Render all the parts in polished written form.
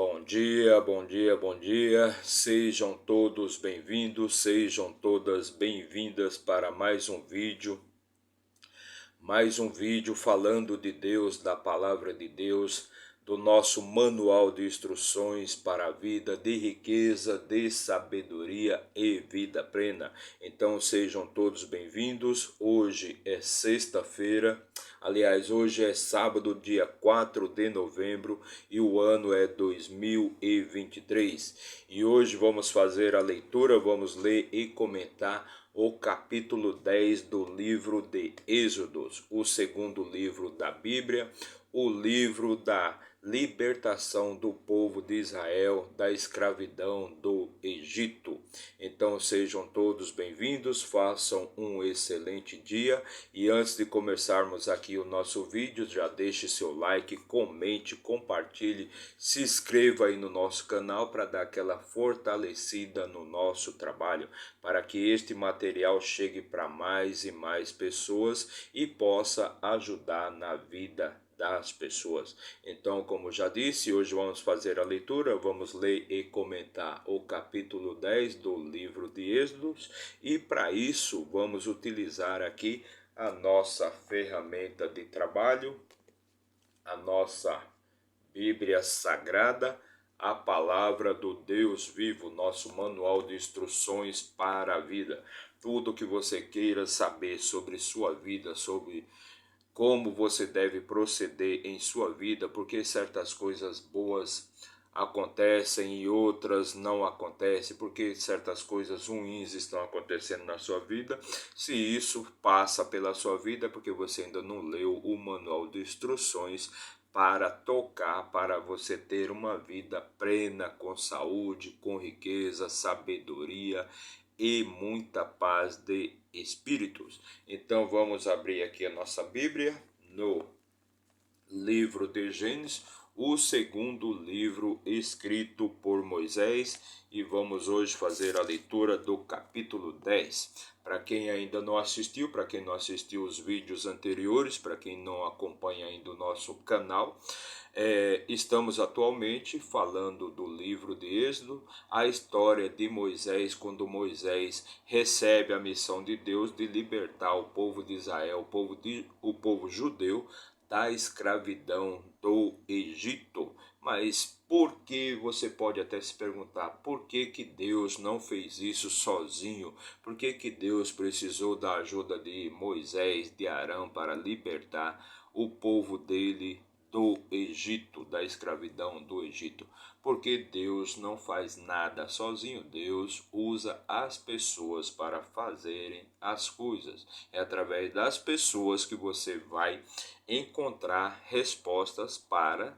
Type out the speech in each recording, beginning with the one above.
Bom dia, bom dia, bom dia. Sejam todos bem-vindos, sejam todas bem-vindas para mais um vídeo falando de Deus, da palavra de Deus, do nosso manual de instruções para a vida, de riqueza, de sabedoria e vida plena. Então sejam todos bem-vindos. Hoje é sexta-feira, aliás, hoje é sábado, dia 4 de novembro e o ano é 2023. E hoje vamos fazer a leitura, vamos ler e comentar o capítulo 10 do livro de Êxodos, o segundo livro da Bíblia, o livro da libertação do povo de Israel da escravidão do Egito. Então sejam todos bem-vindos, façam um excelente dia e antes de começarmos aqui o nosso vídeo, já deixe seu like, comente, compartilhe, se inscreva aí no nosso canal para dar aquela fortalecida no nosso trabalho, para que este material chegue para mais e mais pessoas e possa ajudar na vida das pessoas. Então, como já disse, hoje vamos fazer a leitura, vamos ler e comentar o capítulo 10 do livro de Êxodos e para isso vamos utilizar aqui a nossa ferramenta de trabalho, a nossa Bíblia Sagrada, a palavra do Deus vivo, nosso manual de instruções para a vida. Tudo que você queira saber sobre sua vida, sobre como você deve proceder em sua vida, porque certas coisas boas acontecem e outras não acontecem, porque certas coisas ruins estão acontecendo na sua vida. Se isso passa pela sua vida, é porque você ainda não leu o manual de instruções para tocar, para você ter uma vida plena, com saúde, com riqueza, sabedoria e muita paz de espíritos. Então vamos abrir aqui a nossa Bíblia no livro de Gênesis, o segundo livro escrito por Moisés, e vamos hoje fazer a leitura do capítulo 10. Para quem ainda não assistiu, para quem não assistiu os vídeos anteriores, para quem não acompanha ainda o nosso canal, estamos atualmente falando do livro de Êxodo, a história de Moisés, quando Moisés recebe a missão de Deus de libertar o povo de Israel, o povo judeu, da escravidão do Egito. Mas por que, você pode até se perguntar, por que que Deus não fez isso sozinho? Por que que Deus precisou da ajuda de Moisés, de Arão, para libertar o povo dele do Egito, da escravidão do Egito? Porque Deus não faz nada sozinho, Deus usa as pessoas para fazerem as coisas. É através das pessoas que você vai encontrar respostas para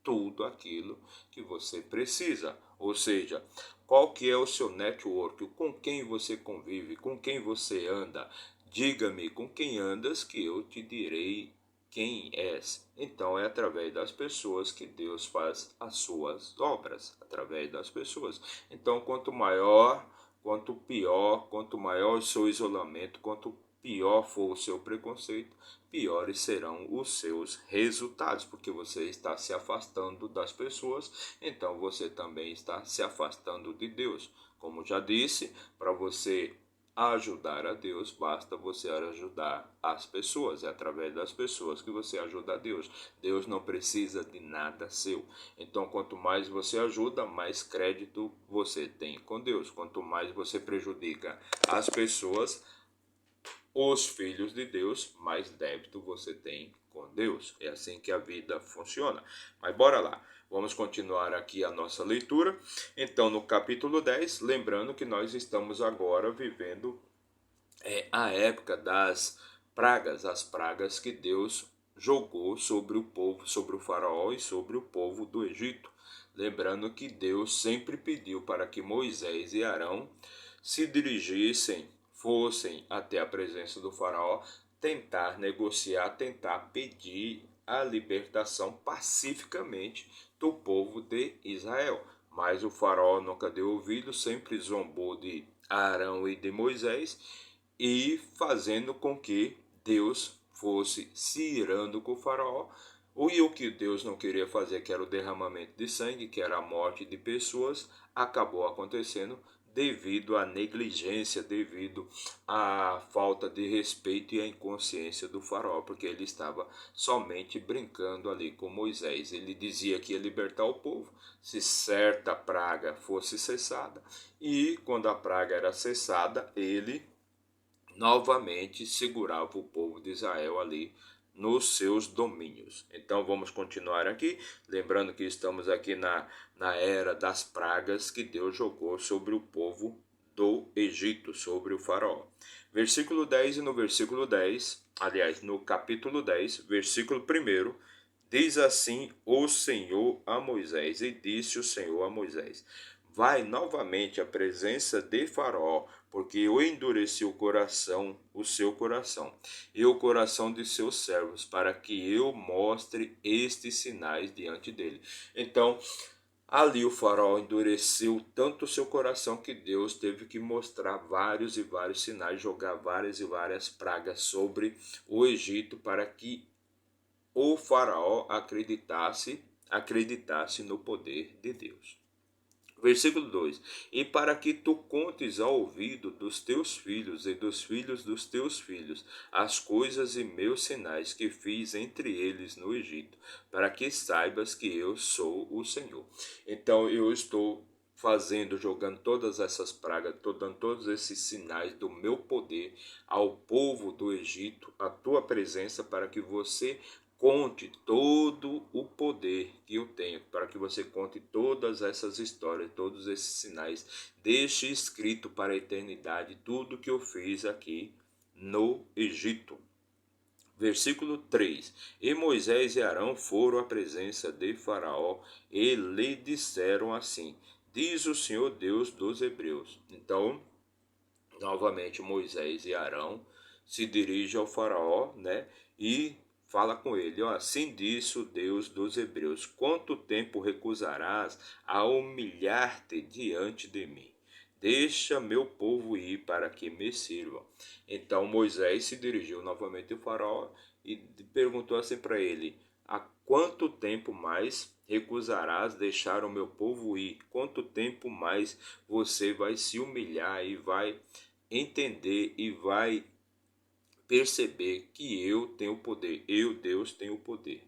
tudo aquilo que você precisa. Ou seja, qual que é o seu network, com quem você convive, com quem você anda. Diga-me com quem andas que eu te direi quem és. Então é através das pessoas que Deus faz as suas obras, através das pessoas. Então quanto maior, quanto pior, quanto maior o seu isolamento, quanto pior for o seu preconceito, piores serão os seus resultados, porque você está se afastando das pessoas, então você também está se afastando de Deus. Como já disse, para você ajudar a Deus, basta você ajudar as pessoas. É através das pessoas que você ajuda a Deus. Deus não precisa de nada seu. Então, quanto mais você ajuda, mais crédito você tem com Deus. Quanto mais você prejudica as pessoas, os filhos de Deus, mais débito você tem com Deus. É assim que a vida funciona. Mas bora lá. Vamos continuar aqui a nossa leitura. Então, no capítulo 10, lembrando que nós estamos agora vivendo a época das pragas, as pragas que Deus jogou sobre o povo, sobre o faraó e sobre o povo do Egito. Lembrando que Deus sempre pediu para que Moisés e Arão se dirigissem, fossem até a presença do faraó, tentar negociar, tentar pedir a libertação pacificamente do povo de Israel. Mas o faraó nunca deu ouvido, sempre zombou de Arão e de Moisés, e fazendo com que Deus fosse se irando com o faraó, E o que Deus não queria fazer, que era o derramamento de sangue, que era a morte de pessoas, acabou acontecendo devido à negligência, devido à falta de respeito e à inconsciência do faraó, porque ele estava somente brincando ali com Moisés. Ele dizia que ia libertar o povo se certa praga fosse cessada, e quando a praga era cessada, ele novamente segurava o povo de Israel ali nos seus domínios. Então vamos continuar aqui, lembrando que estamos aqui na era das pragas que Deus jogou sobre o povo do Egito, sobre o faraó. Versículo 10, e no versículo 10, aliás, no capítulo 10, versículo 1, diz assim o Senhor a Moisés, e disse o Senhor a Moisés: vai novamente à presença de Faraó, porque eu endureci o seu coração, e o coração de seus servos, para que eu mostre estes sinais diante dele. Então, ali o faraó endureceu tanto o seu coração que Deus teve que mostrar vários e vários sinais, jogar várias e várias pragas sobre o Egito, para que o faraó acreditasse no poder de Deus. Versículo 2: e para que tu contes ao ouvido dos teus filhos e dos filhos dos teus filhos as coisas e meus sinais que fiz entre eles no Egito, para que saibas que eu sou o Senhor. Então eu estou jogando todas essas pragas, estou dando todos esses sinais do meu poder ao povo do Egito, a tua presença, para que você conte todo o poder que eu tenho, para que você conte todas essas histórias, todos esses sinais, deixe escrito para a eternidade tudo que eu fiz aqui no Egito. Versículo 3: e Moisés e Arão foram à presença de Faraó e lhe disseram assim: diz o Senhor Deus dos Hebreus. Então, novamente Moisés e Arão se dirigem ao Faraó, né? E fala com ele: ó, assim diz o Deus dos Hebreus: quanto tempo recusarás a humilhar-te diante de mim? Deixa meu povo ir para que me sirvam. Então Moisés se dirigiu novamente ao Faraó e perguntou assim para ele: há quanto tempo mais recusarás deixar o meu povo ir? Quanto tempo mais você vai se humilhar e vai entender e vai perceber que eu tenho poder, eu, Deus, tenho poder?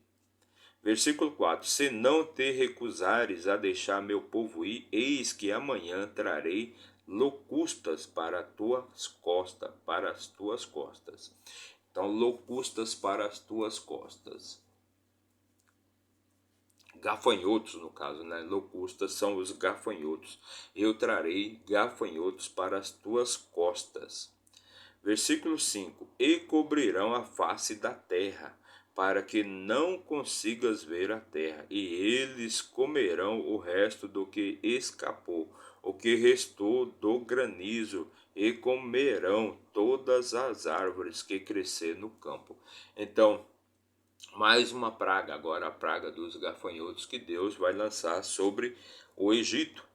Versículo 4: se não te recusares a deixar meu povo ir, eis que amanhã trarei locustas para as tuas costas. Então, locustas para as tuas costas. Gafanhotos, no caso, né? Locustas são os gafanhotos. Eu trarei gafanhotos para as tuas costas. Versículo 5: e cobrirão a face da terra, para que não consigas ver a terra, e eles comerão o resto do que escapou, o que restou do granizo, e comerão todas as árvores que crescer no campo. Então, mais uma praga, agora a praga dos gafanhotos, que Deus vai lançar sobre o Egito.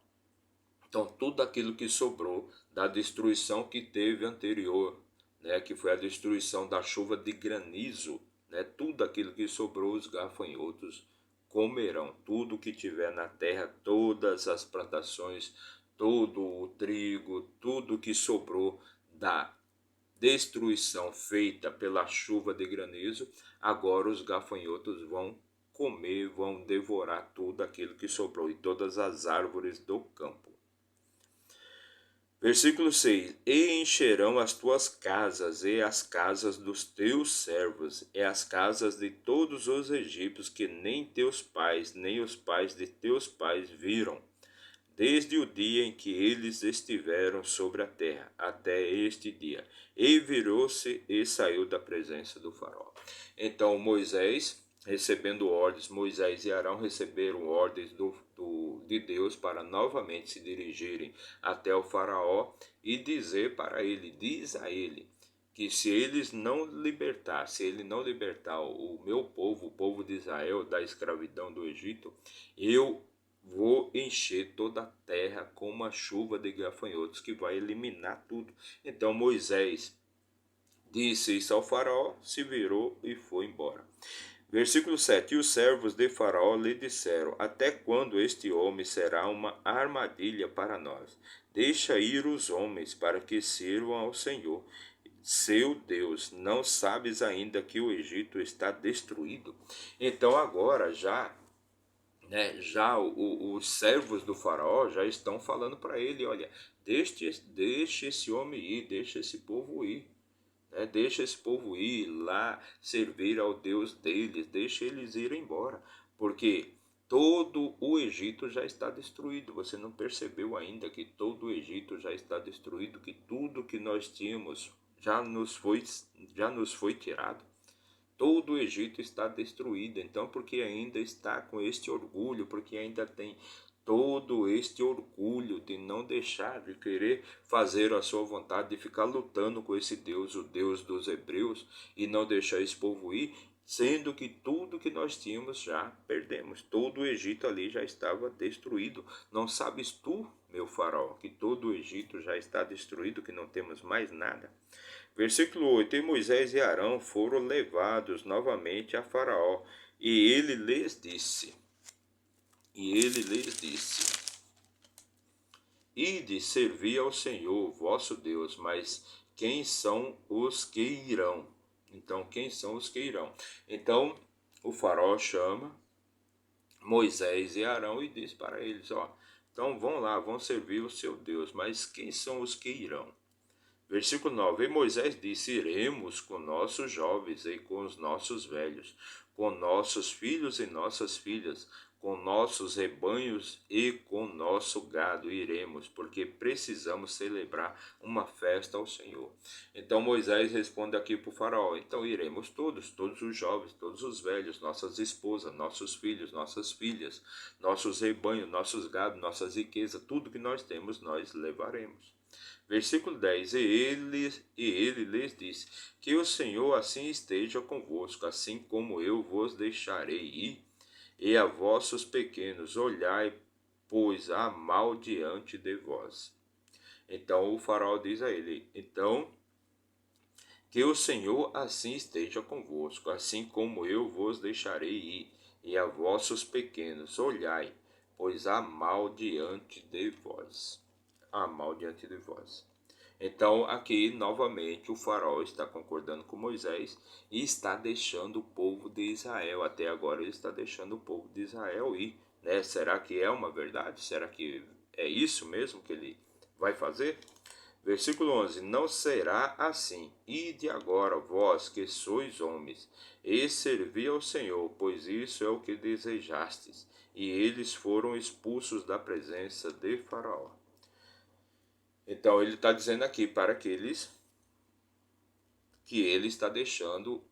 Então, tudo aquilo que sobrou da destruição que teve anterior, né, que foi a destruição da chuva de granizo, né, tudo aquilo que sobrou, os gafanhotos comerão. Tudo que tiver na terra, todas as plantações, todo o trigo, tudo que sobrou da destruição feita pela chuva de granizo, agora os gafanhotos vão comer, vão devorar tudo aquilo que sobrou e todas as árvores do campo. Versículo 6: e encherão as tuas casas e as casas dos teus servos e as casas de todos os egípcios que nem teus pais, nem os pais de teus pais viram, desde o dia em que eles estiveram sobre a terra, até este dia. E virou-se e saiu da presença do faraó. Então Moisés, recebendo ordens, Moisés e Arão receberam ordens de Deus para novamente se dirigirem até o faraó e diz a ele, que se eles não libertar, se ele não libertar o meu povo, o povo de Israel, da escravidão do Egito, eu vou encher toda a terra com uma chuva de gafanhotos que vai eliminar tudo. Então Moisés disse isso ao faraó, se virou e foi embora. Versículo 7. E os servos de Faraó lhe disseram: Até quando este homem será uma armadilha para nós? Deixa ir os homens para que sirvam ao Senhor, seu Deus. Não sabes ainda que o Egito está destruído? Então agora os servos do Faraó já estão falando para ele: olha, deixe esse homem ir, deixe esse povo ir. Deixa esse povo ir lá servir ao Deus deles, deixa eles ir embora, porque todo o Egito já está destruído. Você não percebeu ainda que todo o Egito já está destruído, que tudo que nós tínhamos já nos foi tirado? Todo o Egito está destruído, então porque ainda está com este orgulho, porque ainda tem todo este orgulho de não deixar, de querer fazer a sua vontade, de ficar lutando com esse Deus, o Deus dos hebreus, e não deixar esse povo ir, sendo que tudo que nós tínhamos já perdemos. Todo o Egito ali já estava destruído. Não sabes tu, meu faraó, que todo o Egito já está destruído, que não temos mais nada? Versículo 8: E Moisés e Arão foram levados novamente a Faraó, e ele lhes disse, Ide servir ao Senhor vosso Deus, mas quem são os que irão? Então, quem são os que irão? Então, o Faraó chama Moisés e Arão e diz para eles: então vão lá, vão servir o seu Deus, mas quem são os que irão? Versículo 9: E Moisés disse: Iremos com nossos jovens e com os nossos velhos, com nossos filhos e nossas filhas, com nossos rebanhos e com nosso gado iremos, porque precisamos celebrar uma festa ao Senhor. Então Moisés responde aqui para o faraó: então iremos todos os jovens, todos os velhos, nossas esposas, nossos filhos, nossas filhas, nossos rebanhos, nossos gados, nossas riquezas, tudo que nós temos nós levaremos. Versículo 10: ele lhes disse: Que o Senhor assim esteja convosco, assim como eu vos deixarei ir, e a vossos pequenos olhai, pois há mal diante de vós. Então o faraó diz a ele: então, que o Senhor assim esteja convosco, assim como eu vos deixarei ir, e a vossos pequenos olhai, pois há mal diante de vós. Há mal diante de vós. Então, aqui novamente o faraó está concordando com Moisés e está deixando o povo de Israel. Até agora ele está deixando o povo de Israel ir, né? Será que é uma verdade? Será que é isso mesmo que ele vai fazer? Versículo 11: Não será assim. Ide agora, vós que sois homens, e servi ao Senhor, pois isso é o que desejastes. E eles foram expulsos da presença de Faraó. Então ele está dizendo aqui para aqueles que ele está deixando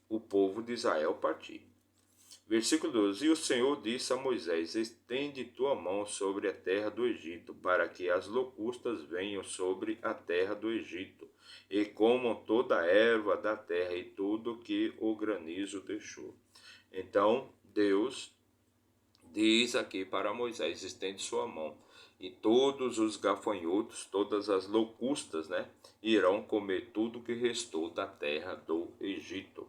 o povo de Israel partir. Versículo 12: E o Senhor disse a Moisés: Estende tua mão sobre a terra do Egito, para que as locustas venham sobre a terra do Egito, e comam toda a erva da terra e tudo que o granizo deixou. Então Deus diz aqui para Moisés: estende sua mão, e todos os gafanhotos, todas as locustas, irão comer tudo que restou da terra do Egito.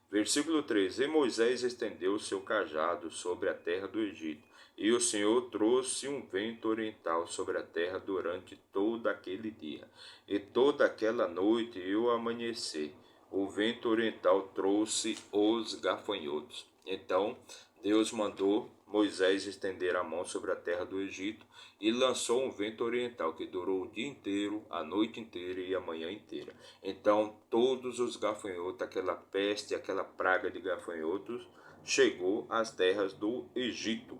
Versículo 13: E Moisés estendeu o seu cajado sobre a terra do Egito, e o Senhor trouxe um vento oriental sobre a terra durante todo aquele dia, e toda aquela noite e o amanhecer. O vento oriental trouxe os gafanhotos. Então Deus mandou Moisés estender a mão sobre a terra do Egito e lançou um vento oriental que durou o dia inteiro, a noite inteira e a manhã inteira. Então todos os gafanhotos, aquela peste, aquela praga de gafanhotos, chegou às terras do Egito.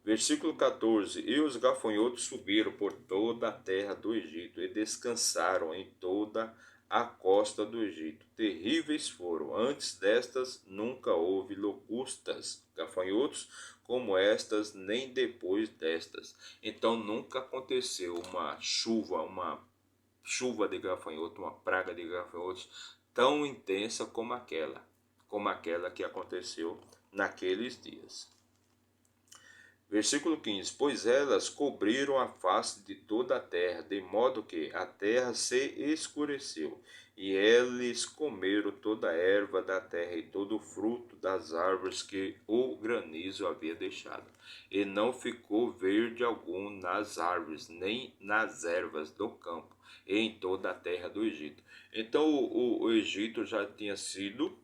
Versículo 14: E os gafanhotos subiram por toda a terra do Egito e descansaram em toda a costa do Egito. Terríveis foram. Antes destas nunca houve locustas, gafanhotos, como estas, nem depois destas. Então nunca aconteceu uma chuva de gafanhoto, uma praga de gafanhotos tão intensa como aquela que aconteceu naqueles dias. Versículo 15: Pois elas cobriram a face de toda a terra, de modo que a terra se escureceu, e eles comeram toda a erva da terra e todo o fruto das árvores que o granizo havia deixado. E não ficou verde algum nas árvores, nem nas ervas do campo, e em toda a terra do Egito. Então o Egito já tinha sido,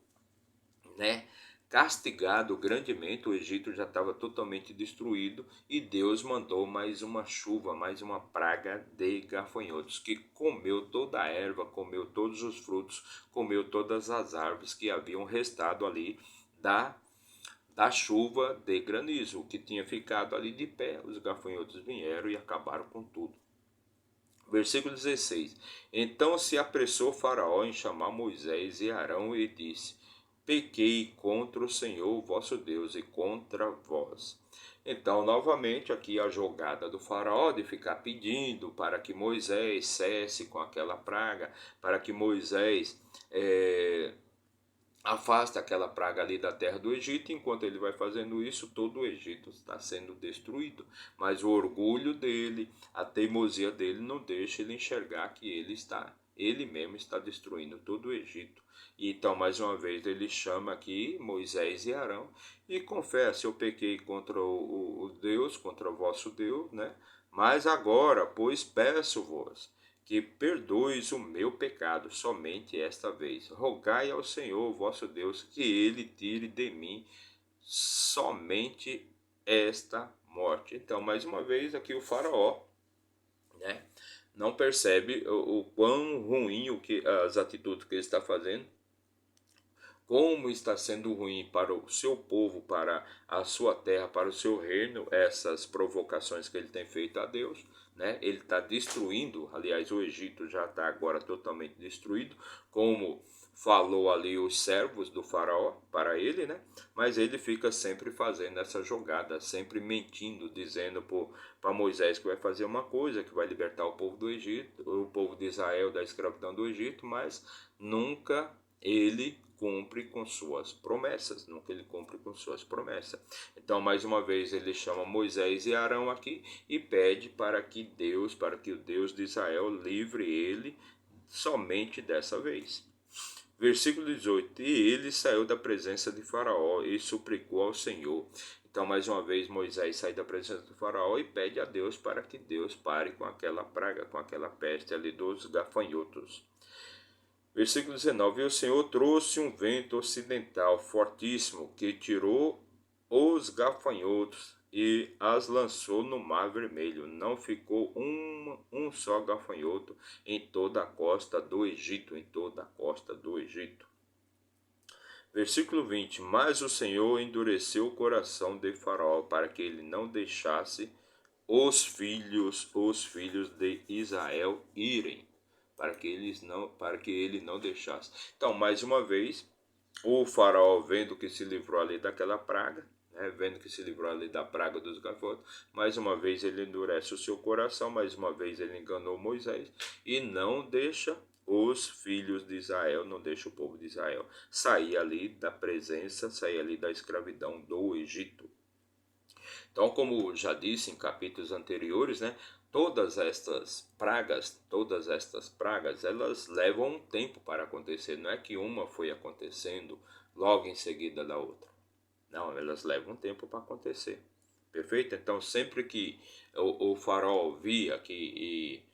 né, castigado grandemente. O Egito já estava totalmente destruído e Deus mandou mais uma chuva, mais uma praga de gafanhotos, que comeu toda a erva, comeu todos os frutos, comeu todas as árvores que haviam restado ali da chuva de granizo, que tinha ficado ali de pé. Os gafanhotos vieram e acabaram com tudo. Versículo 16: Então se apressou Faraó em chamar Moisés e Arão e disse: Pequei contra o Senhor vosso Deus e contra vós. Então, novamente, aqui a jogada do Faraó de ficar pedindo para que Moisés cesse com aquela praga, para que Moisés afasta aquela praga ali da terra do Egito. Enquanto ele vai fazendo isso, todo o Egito está sendo destruído. Mas o orgulho dele, a teimosia dele, não deixa ele enxergar que ele mesmo está destruindo todo o Egito. Então, mais uma vez, ele chama aqui Moisés e Arão e confessa: eu pequei contra o Deus, contra o vosso Deus, né? Mas agora, pois peço-vos que perdoes o meu pecado somente esta vez. Rogai ao Senhor vosso Deus que ele tire de mim somente esta morte. Então, mais uma vez, aqui o Faraó, né, não percebe o quão ruim as atitudes que ele está fazendo, como está sendo ruim para o seu povo, para a sua terra, para o seu reino, essas provocações que ele tem feito a Deus, né? Ele está destruindo, aliás, o Egito já está agora totalmente destruído, como falou ali os servos do faraó para ele, né? Mas ele fica sempre fazendo essa jogada, sempre mentindo, dizendo para Moisés que vai fazer uma coisa, que vai libertar o povo do Egito, o povo de Israel da escravidão do Egito, mas nunca ele cumpre com suas promessas, nunca ele cumpre com suas promessas. Então, mais uma vez, ele chama Moisés e Arão aqui e pede para que o Deus de Israel livre ele somente dessa vez. Versículo 18: E ele saiu da presença de Faraó e suplicou ao Senhor. Então, mais uma vez, Moisés sai da presença do Faraó e pede a Deus para que Deus pare com aquela praga, com aquela peste ali dos gafanhotos. Versículo 19: E o Senhor trouxe um vento ocidental fortíssimo, que tirou os gafanhotos e as lançou no mar vermelho. Não ficou um só gafanhoto em toda a costa do Egito, em toda a costa do Egito. Versículo 20: Mas o Senhor endureceu o coração de Faraó, para que ele não deixasse os filhos de Israel irem, para que ele não deixasse. Então, mais uma vez, o faraó, vendo que se livrou ali daquela praga, né, vendo que se livrou ali da praga dos gafanhotos, mais uma vez ele endurece o seu coração, mais uma vez ele enganou Moisés e não deixa os filhos de Israel, não deixa o povo de Israel sair ali da presença, sair ali da escravidão do Egito. Então, como já disse em capítulos anteriores, né, todas estas pragas, elas levam um tempo para acontecer. Não é que uma foi acontecendo logo em seguida da outra. Não, elas levam um tempo para acontecer. Perfeito? Então, sempre que o faraó via que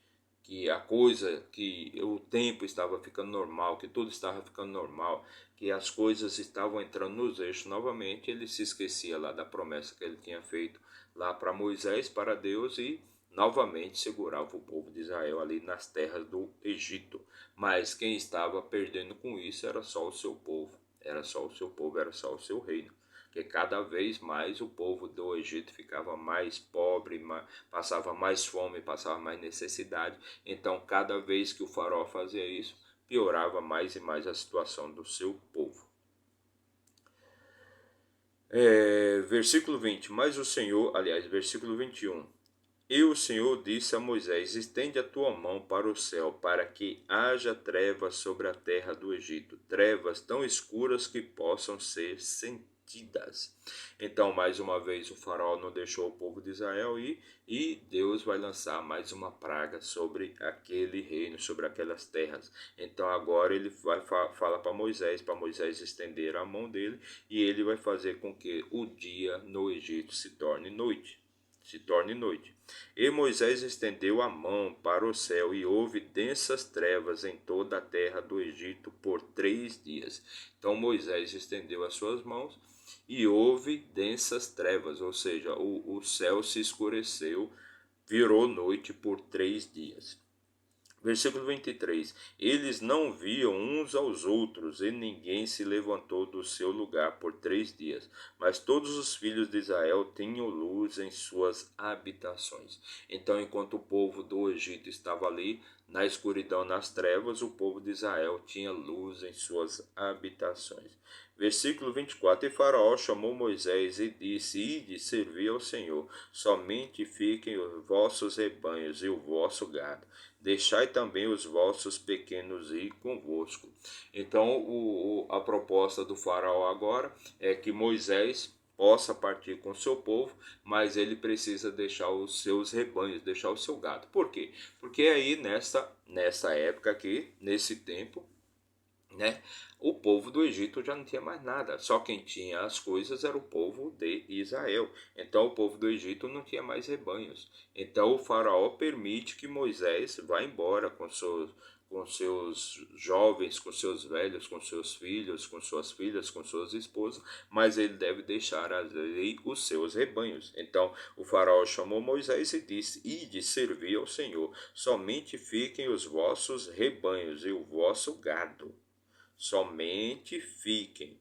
a coisa, que o tempo estava ficando normal, que tudo estava ficando normal, que as coisas estavam entrando nos eixos novamente, ele se esquecia lá da promessa que ele tinha feito lá para Moisés, para Deus, e novamente segurava o povo de Israel ali nas terras do Egito. Mas quem estava perdendo com isso era só o seu povo, era só o seu povo, era só o seu reino. Porque cada vez mais o povo do Egito ficava mais pobre, passava mais fome, passava mais necessidade. Então, cada vez que o faraó fazia isso, piorava mais e mais a situação do seu povo. Versículo 20: Mas o Senhor, aliás, versículo 21. E o Senhor disse a Moisés: Estende a tua mão para o céu, para que haja trevas sobre a terra do Egito, trevas tão escuras que possam ser partidas. Então, mais uma vez, o faraó não deixou o povo de Israel ir, e Deus vai lançar mais uma praga sobre aquele reino, sobre aquelas terras. Então agora ele vai fala para Moisés estender a mão dele, e ele vai fazer com que o dia no Egito se torne noite. E Moisés estendeu a mão para o céu, e houve densas trevas em toda a terra do Egito por 3 dias. Então Moisés estendeu as suas mãos e houve densas trevas, ou seja, o céu se escureceu, virou noite por 3 dias. Versículo 23. Eles não viam uns aos outros, e ninguém se levantou do seu lugar por 3 dias. Mas todos os filhos de Israel tinham luz em suas habitações. Então, enquanto o povo do Egito estava ali, na escuridão, nas trevas, o povo de Israel tinha luz em suas habitações. Versículo 24. E Faraó chamou Moisés e disse: Ide, servi ao Senhor, somente fiquem os vossos rebanhos e o vosso gado. Deixai também os vossos pequenos ir convosco. Então, a proposta do faraó agora é que Moisés possa partir com seu povo, mas ele precisa deixar os seus rebanhos, deixar o seu gado. Por quê? Porque aí nessa época aqui, nesse tempo, né, o povo do Egito já não tinha mais nada, só quem tinha as coisas era o povo de Israel. Então o povo do Egito não tinha mais rebanhos. Então o faraó permite que Moisés vá embora com seus jovens, com seus velhos, com seus filhos, com suas filhas, com suas esposas, mas ele deve deixar ali os seus rebanhos. Então o faraó chamou Moisés e disse: Ide servir ao Senhor, somente fiquem os vossos rebanhos e o vosso gado. Somente fiquem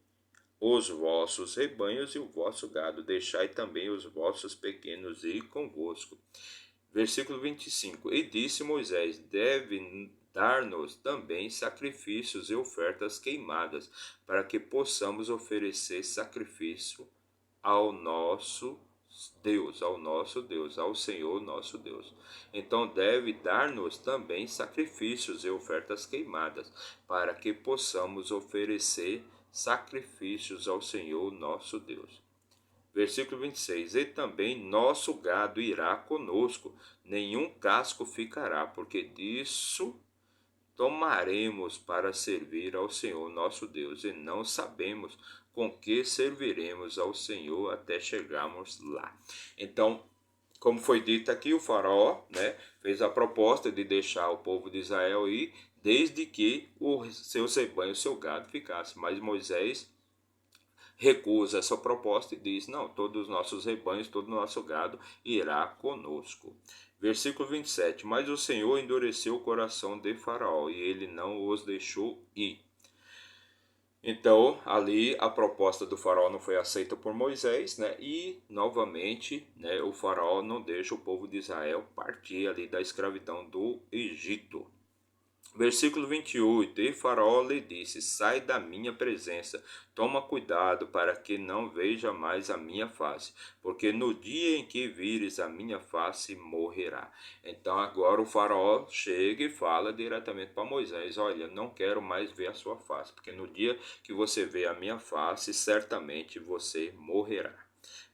os vossos rebanhos e o vosso gado, deixai também os vossos pequenos ir convosco. Versículo 25. E disse Moisés: Deve dar-nos também sacrifícios e ofertas queimadas, para que possamos oferecer sacrifício ao nosso Deus, ao Senhor nosso Deus. Então deve dar-nos também sacrifícios e ofertas queimadas, para que possamos oferecer sacrifícios ao Senhor nosso Deus. Versículo 26. E também nosso gado irá conosco, nenhum casco ficará, porque disso tomaremos para servir ao Senhor nosso Deus, e não sabemos com que serviremos ao Senhor até chegarmos lá. Então, como foi dito aqui, o faraó, né, fez a proposta de deixar o povo de Israel ir, desde que os seus rebanhos, seu gado ficasse. Mas Moisés recusa essa proposta e diz: não, todos os nossos rebanhos, todo o nosso gado irá conosco. Versículo 27. Mas o Senhor endureceu o coração de Faraó, e ele não os deixou ir. Então, ali a proposta do faraó não foi aceita por Moisés, né? E novamente, né, o faraó não deixa o povo de Israel partir ali da escravidão do Egito. Versículo 28. E Faraó lhe disse: Sai da minha presença, toma cuidado para que não veja mais a minha face, porque no dia em que vires a minha face, morrerá. Então agora o Faraó chega e fala diretamente para Moisés: Olha, não quero mais ver a sua face, porque no dia que você vê a minha face, certamente você morrerá.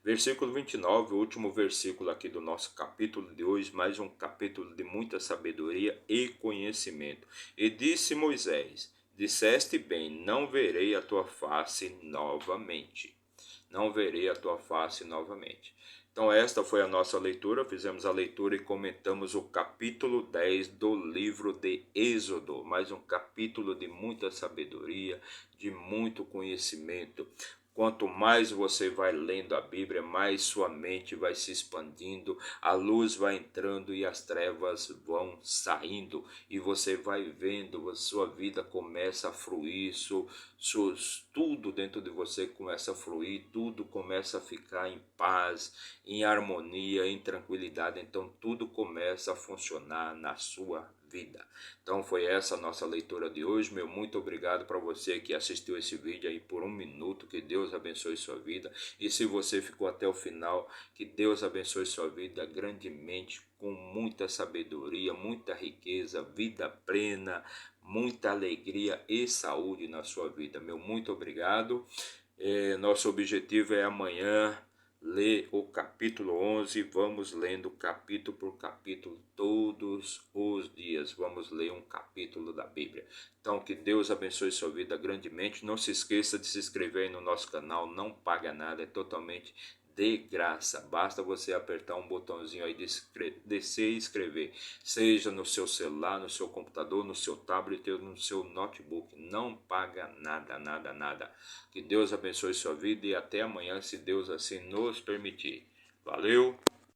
Versículo 29, o último versículo aqui do nosso capítulo de hoje, mais um capítulo de muita sabedoria e conhecimento. E disse Moisés: Disseste bem, não verei a tua face novamente. Não verei a tua face novamente. Então esta foi a nossa leitura, fizemos a leitura e comentamos o capítulo 10 do livro de Êxodo, mais um capítulo de muita sabedoria, de muito conhecimento. Quanto mais você vai lendo a Bíblia, mais sua mente vai se expandindo, a luz vai entrando e as trevas vão saindo, e você vai vendo, a sua vida começa a fluir, tudo dentro de você começa a fluir, tudo começa a ficar em paz, em harmonia, em tranquilidade. Então tudo começa a funcionar na sua vida. Então foi essa a nossa leitura de hoje. Meu muito obrigado para você que assistiu esse vídeo aí por 1 minuto. Que Deus abençoe sua vida. E se você ficou até o final, que Deus abençoe sua vida grandemente, com muita sabedoria, muita riqueza, vida plena, muita alegria e saúde na sua vida. Meu muito obrigado. Nosso objetivo é amanhã ler o capítulo 11, vamos lendo capítulo por capítulo todos os dias, vamos ler um capítulo da Bíblia. Então que Deus abençoe sua vida grandemente, não se esqueça de se inscrever aí no nosso canal, não paga nada, é totalmente de graça, basta você apertar um botãozinho aí de descer e inscrever, seja no seu celular, no seu computador, no seu tablet ou no seu notebook, não paga nada, nada, nada. Que Deus abençoe sua vida e até amanhã, se Deus assim nos permitir. Valeu!